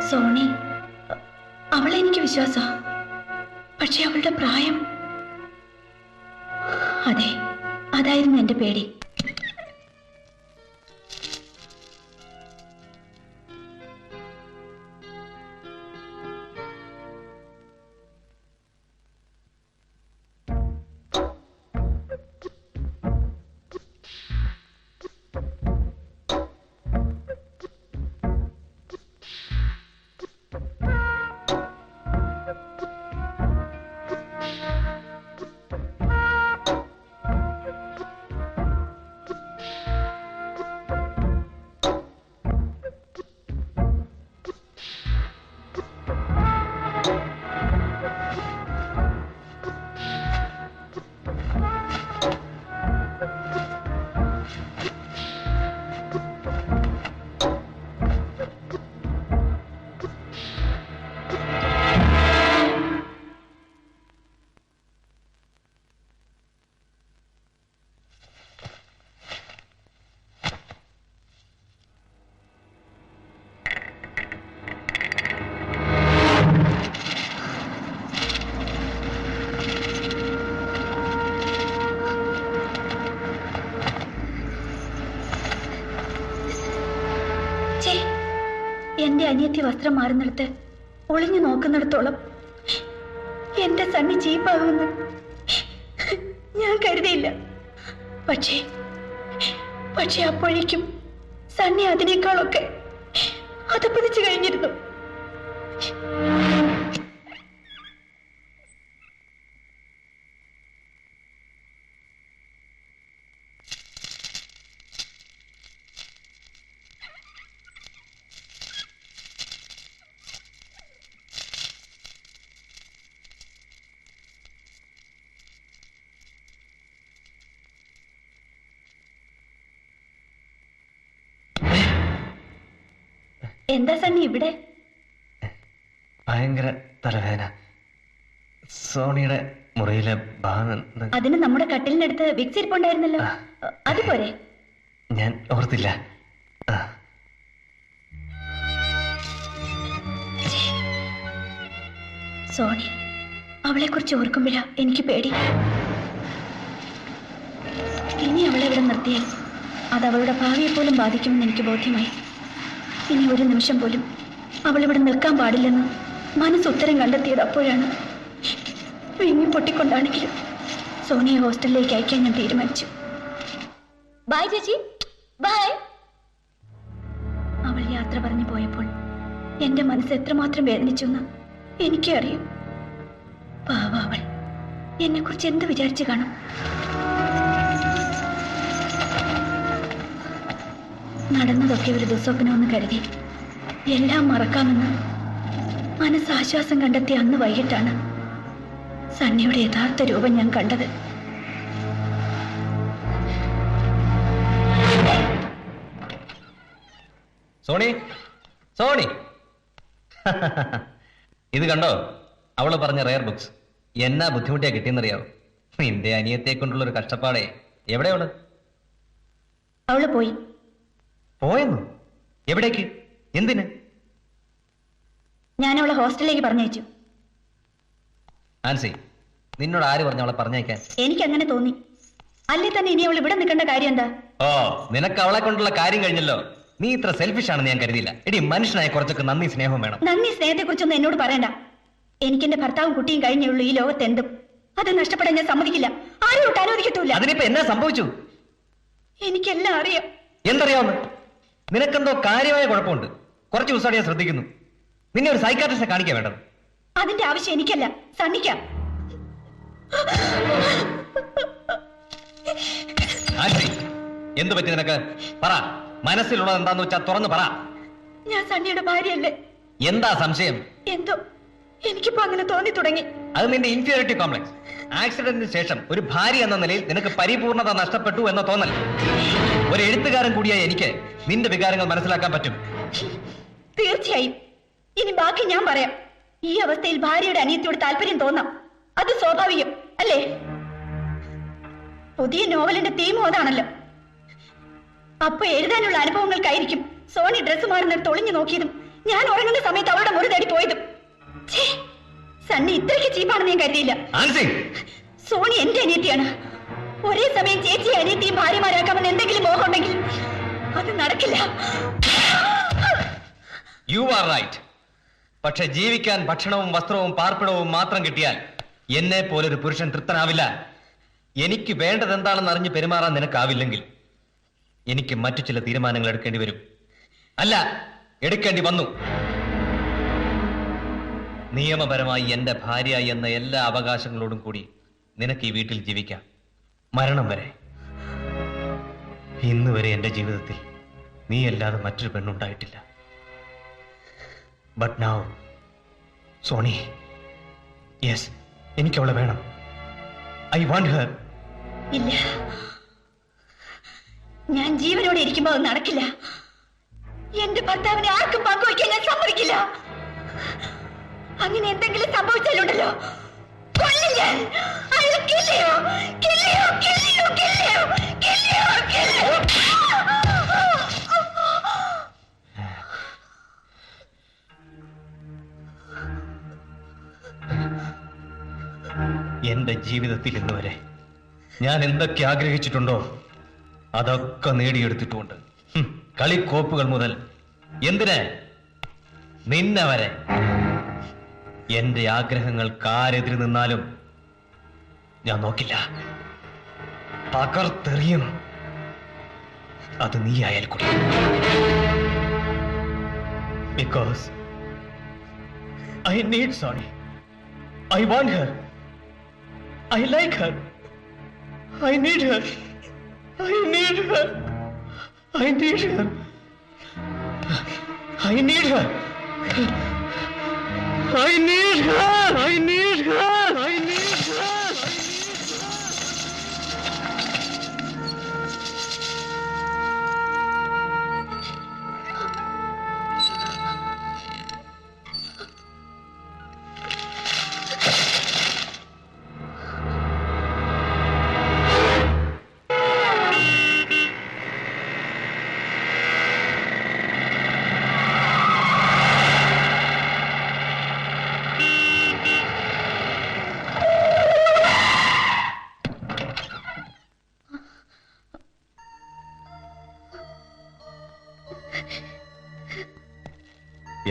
Sony അവളെ എനിക്ക് വിശ്വാസം, പക്ഷെ അവളുടെ പ്രായം. അതെ, അതായിരുന്നു എന്റെ പേടി. എന്റെ അനിയത്തി വസ്ത്രം മാറുന്നിടത്ത് ഒളിഞ്ഞു നോക്കുന്നിടത്തോളം എന്റെ സണ്ണി ചീപ്പാകുമെന്ന് ഞാൻ കരുതിയില്ല. പക്ഷേ അപ്പോഴേക്കും സണ്ണി അതിനേക്കാളൊക്കെ അതപ്പതിച്ചു കഴിഞ്ഞിരുന്നു. എന്താ സണ്ണി ഇവിടെ? ഭയങ്കര തലവേദന. സോണിയുടെ മുറിയിലെ അതിന് നമ്മുടെ കട്ടിലിനടുത്ത് വിക്സ് ഇരിപ്പുണ്ടായിരുന്നല്ലോ, അതുപോലെ. ഞാൻ ഓർത്തില്ല. സോണി, അവളെ കുറിച്ച് ഓർക്കുമ്പോഴാ എനിക്ക് പേടി. ഇനി അവളെ ഇവിടെ നിർത്തിയാൽ അത് അവളുടെ ഭാവിയെ പോലും ബാധിക്കുമെന്ന് എനിക്ക് ബോധ്യമായി. ഇനി ഒരു നിമിഷം പോലും അവളിവിടെ നിൽക്കാൻ പാടില്ലെന്ന് മനസ്സുത്തരം കണ്ടെത്തിയത് അപ്പോഴാണ്. വിങ്ങി പൊട്ടിക്കൊണ്ടാണെങ്കിലും സോണിയെ ഹോസ്റ്റലിലേക്ക് അയക്കാൻ ഞാൻ തീരുമാനിച്ചു. ബൈ ചേച്ചി, ബൈ. അവൾ യാത്ര പറഞ്ഞു പോയപ്പോൾ എന്റെ മനസ്സ് എത്രമാത്രം വേദനിച്ചു എന്ന് എനിക്കേ അറിയൂ. പാവ അവൾ എന്നെ കുറിച്ച് എന്ത് വിചാരിച്ചു കാണും? നടന്നതൊക്കെ ഒരു ദുസ്വപ്നമെന്ന് കരുതി എല്ലാം മറക്കാമെന്ന് മനസ്സാശ്വാസം കണ്ടെത്തിയ അന്ന് വൈകിട്ടാണ് സണ്ണിയുടെ യഥാർത്ഥ രൂപം ഞാൻ കണ്ടത്. സോണി, സോണി, ഇത് കണ്ടോ? അവള് പറഞ്ഞ റെയർ ബുക്സ് എന്നാ ബുദ്ധിമുട്ടിയാ കിട്ടിയെന്നറിയാവോ? നിന്റെ അനിയത്തെ കൊണ്ടുള്ള ഒരു കഷ്ടപ്പാടേ. എവിടെയാണ് അവള്? പോയി. പോയെന്നു? എവിടേക്ക്? എന്തിന്? ഞാൻ അവളെ ഹോസ്റ്റലിലേക്ക് പറഞ്ഞയച്ചു. ആൻസി, നിന്നോട് ആര് പറഞ്ഞു അവളെ പറഞ്ഞയക്കാൻ? എനിക്ക് അങ്ങനെ തോന്നി. അല്ലേ തന്നെ ഇനി അവൾ ഇവിടെ നിൽക്കേണ്ട കാര്യം എന്താ? ഓ, നിനക്ക് അവളെ കൊണ്ടുള്ള കാര്യം കഴിഞ്ഞല്ലോ. നീ ഇത്ര സെൽഫിഷ് ആണെന്ന് ഞാൻ കരുതിയില്ല. എടി, മനുഷ്യനായ കുറച്ചൊക്കെ നന്ദി സ്നേഹവും വേണം. നന്ദി സ്നേഹത്തെ കുറിച്ചൊന്നും എന്നോട് പറയണ്ട. എനിക്ക് എന്റെ ഭർത്താവും കുട്ടിയും കഴിഞ്ഞുള്ളൂ ഈ ലോകത്ത് എന്തും. അത് നഷ്ടപ്പെടാൻ ഞാൻ സമ്മതിക്കില്ല. ആരും ഒട്ട് അനുവദിക്കത്തൂല്ല. അതിനിപ്പോ എന്നാ സംഭവിച്ചു? എനിക്കെല്ലാം അറിയാം. എന്തറിയാവുന്ന? നിനക്കെന്തോ കാര്യമായ കുഴപ്പമുണ്ട്. കുറച്ച് ദിവസമായിട്ട് ഞാൻ ശ്രദ്ധിക്കുന്നു. നിന്നെ ഒരു സൈക്കാട്രിസ്റ്റിനെ കാണിക്കാൻ വേണ്ടത്. അതിന്റെ ആവശ്യം എനിക്കല്ല, സണ്ണിക്കാം. ആൻസി, എന്തു പറ്റി നിനക്ക്? പറ. മനസ്സിലുള്ളത് എന്താന്ന് വെച്ചാൽ തുറന്നു പറ. ഞാൻ സണ്ണിയുടെ ഭാര്യയല്ലേ? എന്താ സംശയം? എന്തോ എനിക്കിപ്പോ അങ്ങനെ തോന്നി തുടങ്ങി. അത് നിന്റെ ഇൻഫീരിയോറിറ്റി കോംപ്ലക്സ്. ആക്സിഡന്റിന് ശേഷം ഒരു ഭാര്യ എന്ന നിലയിൽ നിനക്ക് പരിപൂർണത നഷ്ടപ്പെട്ടു എന്ന തോന്നൽ. ഒരു എഴുത്തുകാരൻ കൂടിയായി എനിക്ക് നിന്റെ വികാരങ്ങൾ മനസ്സിലാക്കാൻ പറ്റും. തീർച്ചയായും. ഇനി ബാക്കി ഞാൻ പറയാം. ഈ അവസ്ഥയിൽ ഭാര്യയുടെ അനിയത്തിയോട് താല്പര്യം തോന്നാം. അത് സ്വാഭാവികം അല്ലേ? പുതിയ നോവലിന്റെ തീം അതാണല്ലോ. അപ്പൊ എഴുതാനുള്ള അനുഭവങ്ങൾക്കായിരിക്കും സോണി ഡ്രസ് മാറുന്നിടത്ത് ഒളിഞ്ഞു നോക്കിയതും ഞാൻ ഉറങ്ങുന്ന സമയത്ത് അവളുടെ മുറി തേടി പോയതും. സണ്ണി ഇത്രയ്ക്ക് ചീപ്പാണെന്ന് ഞാൻ കരുതിയില്ല. സോണി എന്റെ അനിയത്തിയാണ്. ഒരേ സമയം ചേച്ചിയെ അനിയത്തിയും ഭാര്യമാരാക്കാമെന്ന് എന്തെങ്കിലും മോഹം ഉണ്ടെങ്കിൽ അത് നടക്കില്ല. You are right. പക്ഷെ ജീവിക്കാൻ ഭക്ഷണവും വസ്ത്രവും പാർപ്പിടവും മാത്രം കിട്ടിയാൽ എന്നെ പോലൊരു പുരുഷൻ തൃപ്തനാവില്ല. എനിക്ക് വേണ്ടത് എന്താണെന്ന് അറിഞ്ഞ് പെരുമാറാൻ നിനക്കാവില്ലെങ്കിൽ എനിക്ക് മറ്റു ചില തീരുമാനങ്ങൾ എടുക്കേണ്ടി വരും. അല്ല, എടുക്കേണ്ടി വന്നു. നിയമപരമായി എന്റെ ഭാര്യ എന്ന എല്ലാ അവകാശങ്ങളോടും കൂടി നിനക്ക് ഈ വീട്ടിൽ ജീവിക്കാം, മരണം വരെ. ഇന്ന് വരെ എന്റെ ജീവിതത്തിൽ നീ അല്ലാതെ മറ്റൊരു പെണ്ണുണ്ടായിട്ടില്ല. ബട്ട് നൗ സോണി, യെസ്, എനിക്ക് അവളെ വേണം. I want Har. ഇല്ല, ഞാൻ ജീവനോടെ ഇരിക്കുമ്പോൾ അത് നടക്കില്ല. എന്റെ ഭർത്താവിനെ ആർക്കും പങ്കുവയ്ക്കാൻ ഞാൻ സമ്മതിക്കില്ല. അങ്ങനെ എന്തെങ്കിലും സംഭവിച്ചാലുണ്ടല്ലോ, കൊല്ലും ഞാൻ. I will kill you. Kill you, kill you, kill you, kill you, kill you. എന്റെ ജീവിതത്തിൽ ഇന്ന് വരെ ഞാൻ എന്തൊക്കെ ആഗ്രഹിച്ചിട്ടുണ്ടോ അതൊക്കെ നേടിയെടുത്തിട്ടുണ്ട്. കളിക്കോപ്പുകൾ മുതൽ എന്തിന് നിന്നെ വരെ. എന്റെ ആഗ്രഹങ്ങൾക്ക് ആരെതിര് നിന്നാലും ഞാൻ നോക്കില്ല, തകർത്തെറിയും. അത് നീ ആയാൽ കൂടി. Because I need Soni. I want her. I like her. I need her. I need her. I need her. I need her. I need her. I need her. I need her.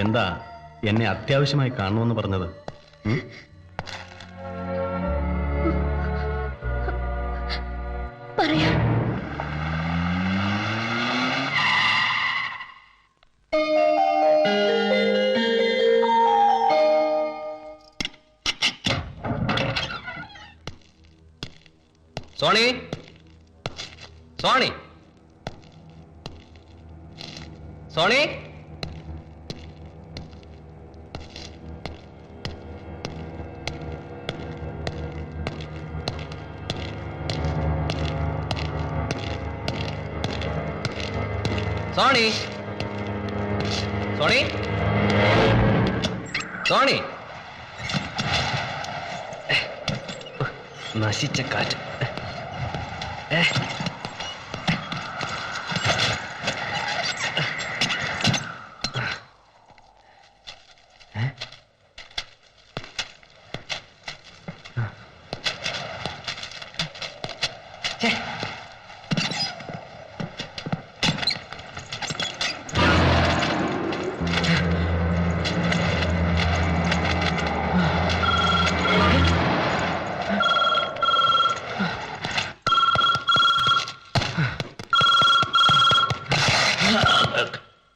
എന്താ എന്നെ അത്യാവശ്യമായി കാണുമെന്ന് പറഞ്ഞത്? പറയാം. സോണി, സോണി, സോണി. സോണി, സോണി, സോണി. നശിച്ച കാറ്റ്.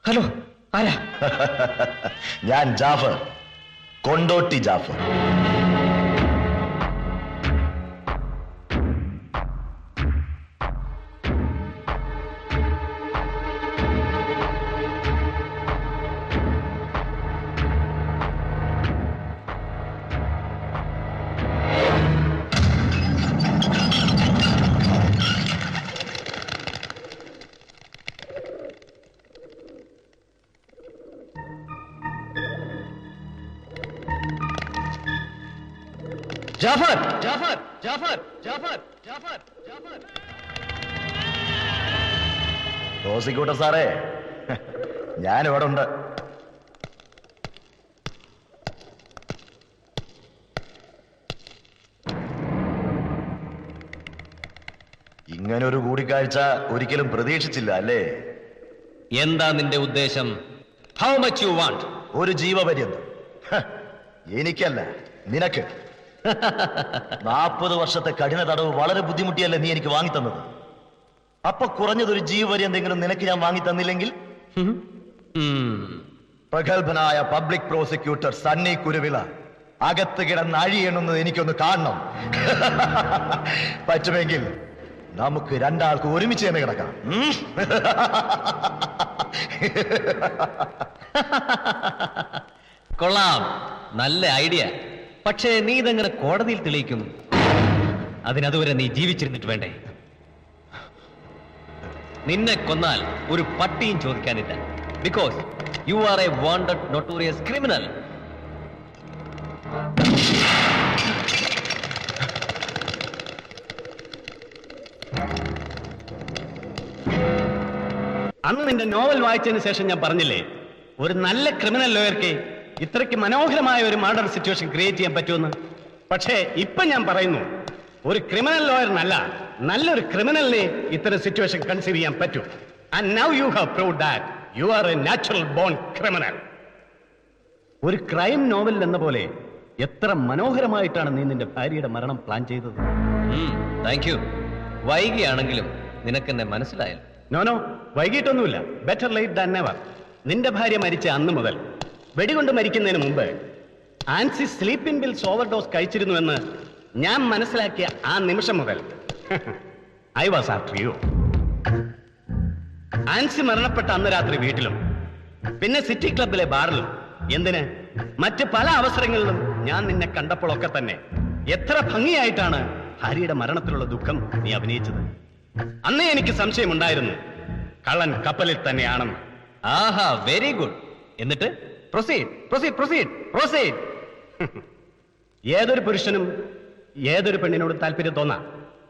ഹലോ, ആരാ? ഞാൻ ജാഫർ, കൊണ്ടോട്ടി ജാഫർ. ജാഫർ, ജാഫർ, ജാഫർ, ജാഫർ, ജാഫർ, ജാഫർ. പ്രോസിക്യൂട്ടർ സാറേ, ഞാൻ ഇവിടെ ഉണ്ട്. ഇങ്ങനൊരു കൂടിക്കാഴ്ച ഒരിക്കലും പ്രതീക്ഷിച്ചില്ല അല്ലേ? എന്താ നിന്റെ ഉദ്ദേശം? How much you want? ഒരു ജീവപര്യന്തം. ഹ, എനിക്കല്ല, നിനക്ക്. 40 വർഷത്തെ കഠിന തടവ് വളരെ ബുദ്ധിമുട്ടിയല്ലേ നീ എനിക്ക് വാങ്ങി തന്നത്? അപ്പൊ കുറഞ്ഞതൊരു ജീവപര്യന്തെങ്കിലും നിനക്ക് ഞാൻ വാങ്ങി തന്നില്ലെങ്കിൽ? പ്രഗത്ഭനായ പബ്ലിക് പ്രോസിക്യൂട്ടർ സണ്ണി കുരുവിള അകത്ത് കിടന്ന് അഴിയണമെന്ന് എനിക്കൊന്ന് കാണണം. പറ്റുമെങ്കിൽ നമുക്ക് രണ്ടാൾക്ക് ഒരുമിച്ച് തന്നെ കിടക്കാം. കൊള്ളാം, നല്ല ഐഡിയ. പക്ഷേ നീ ഇതെങ്ങനെ കോടതിയിൽ തെളിയിക്കും? അതിനതുവരെ നീ ജീവിച്ചിരുന്നിട്ട് വേണ്ടേ? നിന്നെ കൊന്നാൽ ഒരു പട്ടിയും ചോദിക്കാനില്ല. Because you are a wanted notorious criminal. അന്ന് നിന്റെ നോവൽ വായിച്ചതിന് ശേഷം ഞാൻ പറഞ്ഞില്ലേ, ഒരു നല്ല ക്രിമിനൽ ലോയർക്ക് ഇത്രയ്ക്ക് മനോഹരമായ ഒരു മർഡർ സിറ്റുവേഷൻ ക്രിയേറ്റ് ചെയ്യാൻ പറ്റുമെന്ന്. പക്ഷേ ഇപ്പൊ ഞാൻ പറയുന്നു, ഒരു ക്രിമിനൽ ലോയറിനല്ല, നല്ലൊരു ക്രിമിനലിനെ ഇത്തരം സിറ്റുവേഷൻ കൺസീവ് ചെയ്യാൻ പറ്റും. And now you have proved that you are A natural bone criminal. ഒരു ക്രൈം നോവലിൽ എന്ന പോലെ എത്ര മനോഹരമായിട്ടാണ് നീ നിന്റെ ഭാര്യയുടെ മരണം പ്ലാൻ ചെയ്തത്. Thank you. വൈകിയാണെങ്കിലും നിനക്കെന്നെ മനസ്സിലായല്ലോ. നോ, വൈകിട്ടൊന്നുമില്ല. Better late than never. നിന്റെ ഭാര്യ മരിച്ച അന്ന് മുതൽ, വെടികൊണ്ട് മരിക്കുന്നതിന് മുമ്പ് ആൻസി സ്ലീപ്പിംഗ് പിൽസ് ഓവർഡോസ് കഴിച്ചിരുന്നുവെന്ന് ഞാൻ മനസ്സിലാക്കിയ ആ നിമിഷം മുതൽ I was after you. Ancy മരണപ്പെട്ട അന്ന് രാത്രി വീട്ടിലും പിന്നെ സിറ്റി ക്ലബിലെ ബാറിലും, എന്തിന് മറ്റ് പല അവസരങ്ങളിലും ഞാൻ നിന്നെ കണ്ടപ്പോഴൊക്കെ തന്നെ എത്ര ഭംഗിയായിട്ടാണ് ഭാര്യയുടെ മരണത്തിലുള്ള ദുഃഖം നീ അഭിനയിച്ചത്. അന്നേ എനിക്ക് സംശയമുണ്ടായിരുന്നു കള്ളൻ കപ്പലിൽ തന്നെയാണെന്ന്. ആഹാ, വെരി ഗുഡ്. എന്നിട്ട് പ്രൊസീഡ് പ്രൊസീഡ് പ്രൊസീഡ് പ്രൊസീഡ്. ഏതൊരു പുരുഷനും ഏതൊരു പെണ്ണിനോട് താല്പര്യം തോന്നാം.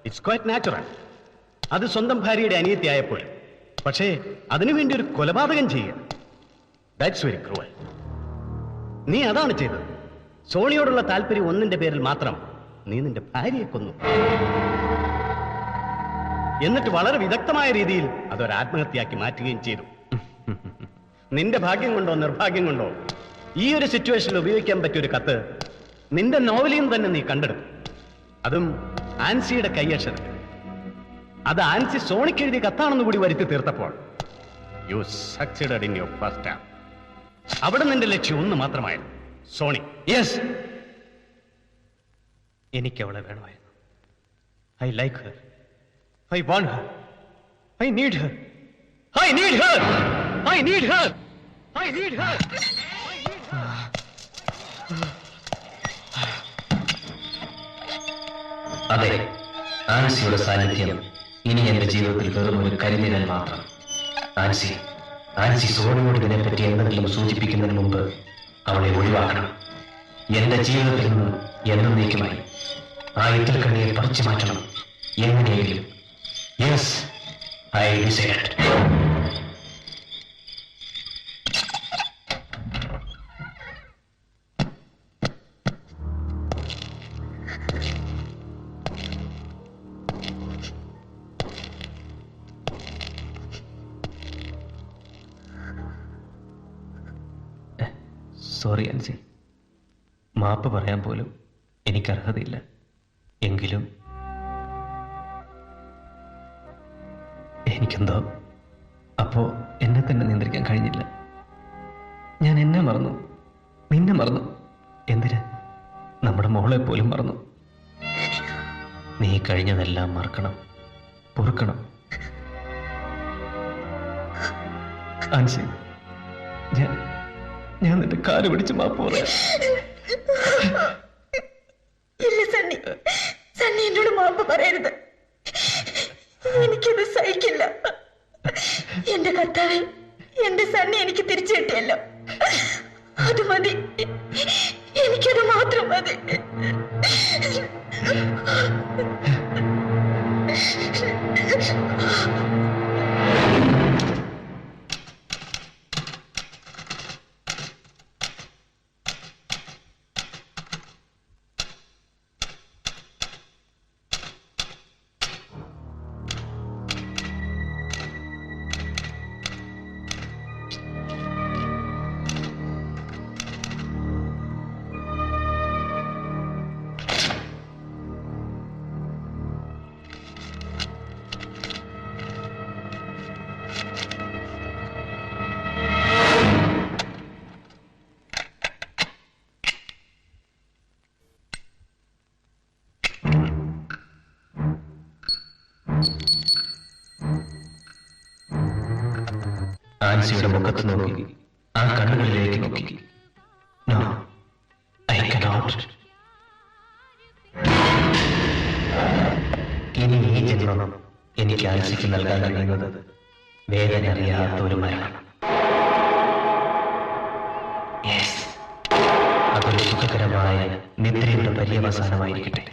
It's quite natural. അത് സ്വന്തം ഭാര്യയുടെ അനിയത്തിയായപ്പോൾ. പക്ഷേ അതിനുവേണ്ടി ഒരു കൊലപാതകം ചെയ്യുക, ദാറ്റ്സ് വെരി ക്രൂവൽ. നീ അതാണ് ചെയ്തത്. സോണിയോടുള്ള താല്പര്യം ഒന്നിന്റെ പേരിൽ മാത്രം നീ നിന്റെ ഭാര്യയെ കൊന്നു. എന്നിട്ട് വളരെ വിദഗ്ധമായ രീതിയിൽ അതൊരു ആത്മഹത്യയാക്കി മാറ്റുകയും ചെയ്തു. നിന്റെ ഭാഗ്യം കൊണ്ടോ നിർഭാഗ്യം കൊണ്ടോ ഈ ഒരു സിറ്റുവേഷനിൽ ഉപയോഗിക്കാൻ പറ്റിയ ഒരു കത്ത് നിന്റെ നോവലിൽ തന്നെ നീ കണ്ടെടുത്തു. അതും ആൻസിയുടെ കൈയക്ഷരത്തിൽ. അത് ആൻസി സോണിക്ക് എഴുതിയ കത്താണെന്ന് കൂടി വരുത്തി തീർത്തപ്പോൾ you succeeded in your first time. അവിടെ നിന്റെ ലക്ഷ്യം ഒന്ന് മാത്രമായിരുന്നു, സോണി. യെസ്, എനിക്ക് അവളെ വേണമായിരുന്നു. I like her, I want Har, I need Har, I need Har, I need Har, I need Har. അതെ, ആൻസിയുടെ സാന്നിധ്യം ഇനി എന്റെ ജീവിതത്തിൽ വെറും ഒരു കരിനിഴൽ മാത്രം. ആൻസി സോണിയോട് ഇതിനെപ്പറ്റി എന്തെങ്കിലും സൂചിപ്പിക്കുന്നതിന് മുമ്പ് അവളെ ഒഴിവാക്കണം. എന്റെ ജീവിതത്തിൽ നിന്ന് എന്നേക്കുമായി ആ ഇത്തിൽക്കണ്ണിയെ പറിച്ചു മാറ്റണം എങ്ങനെയെങ്കിലും. Yes, I decide. Sorry Ancy, മാപ്പ് പറയാൻ പോലും എനിക്ക് അർഹതയില്ല. എങ്കിലും എനിക്കെന്തോ അപ്പോ എന്നെ തന്നെ നിയന്ത്രിക്കാൻ കഴിഞ്ഞില്ല. ഞാൻ എന്നെ മറന്നു, നിന്നെ മറന്നു, എന്തിന് നമ്മുടെ മോളെ പോലും മറന്നു. നീ കഴിഞ്ഞതെല്ലാം മറക്കണം, പൊറുക്കണം. ആൻസി, ഞാൻ നിന്റെ കാല് പിടിച്ച് മാപ്പ് പറയാം. ഇല്ല സണ്ണി, സണ്ണി എന്നോട് മാപ്പ് പറയരുത്. എനിക്കത് സഹിക്കില്ല. എന്റെ കർത്താവേ, എന്റെ സണ്ണി എനിക്ക് തിരിച്ചു കിട്ടിയല്ലോ, അത് മതി. എനിക്കത് മാത്രം മതി. ആൻസിയുടെ മുഖത്ത് നോക്കി, ആ കണ്ണുകളിലേക്ക് നോക്കി. No, I cannot. ഇനി ഈ ജന്മം എനിക്ക് ആൻസിക്ക് നൽകാൻ കഴിയുന്നത് വേദന അറിയാത്ത ഒരു മരണം. Yes. അതൊരു സുഖകരമായ നിദ്രയുടെ പര്യവസാനമായിരിക്കട്ടെ.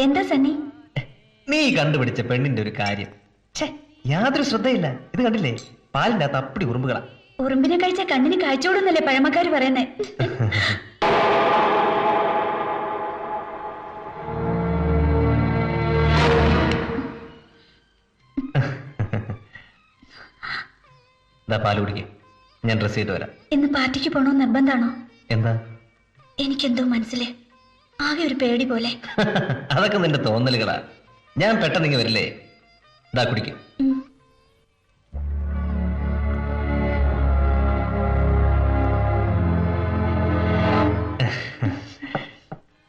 എന്താ സണ്ണി? നീ കണ്ടുപിടിച്ച പെണ്ണിന്റെ ഒരു കാര്യം യാതൊരു ശ്രദ്ധയില്ല. ഇത് കണ്ടില്ലേ, പാലിന്റെ അകത്ത് അപ്പടി ഉറുമ്പുകളാ. ഉറുമ്പിനെ കഴിച്ച കണ്ണിന് കാഴ്ചയോടുന്നല്ലേ പഴമക്കാര് പറയുന്നേ. പാല് കുടിക്കേ, ഞാൻ ഡ്രസ് ചെയ്ത് വരാം. ഇന്ന് പാർട്ടിക്ക് പോണോ നിർബന്ധാണോ? എന്താ? എനിക്കെന്തോ മനസ്സിലെ ആകെ ഒരു പേടി പോലെ. അതൊക്കെ നിന്റെ തോന്നലുകളാ. ഞാൻ പെട്ടെന്ന് ഇങ്ങ് വരില്ലേ? ഇതാ കുടിക്കും.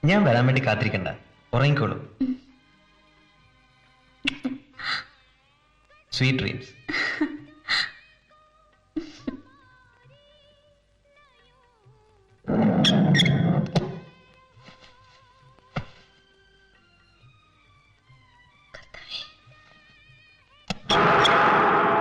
ഞാൻ വരാൻ വേണ്ടി കാത്തിരിക്കണ്ട, ഉറങ്ങിക്കോളൂ. Sweet dreams.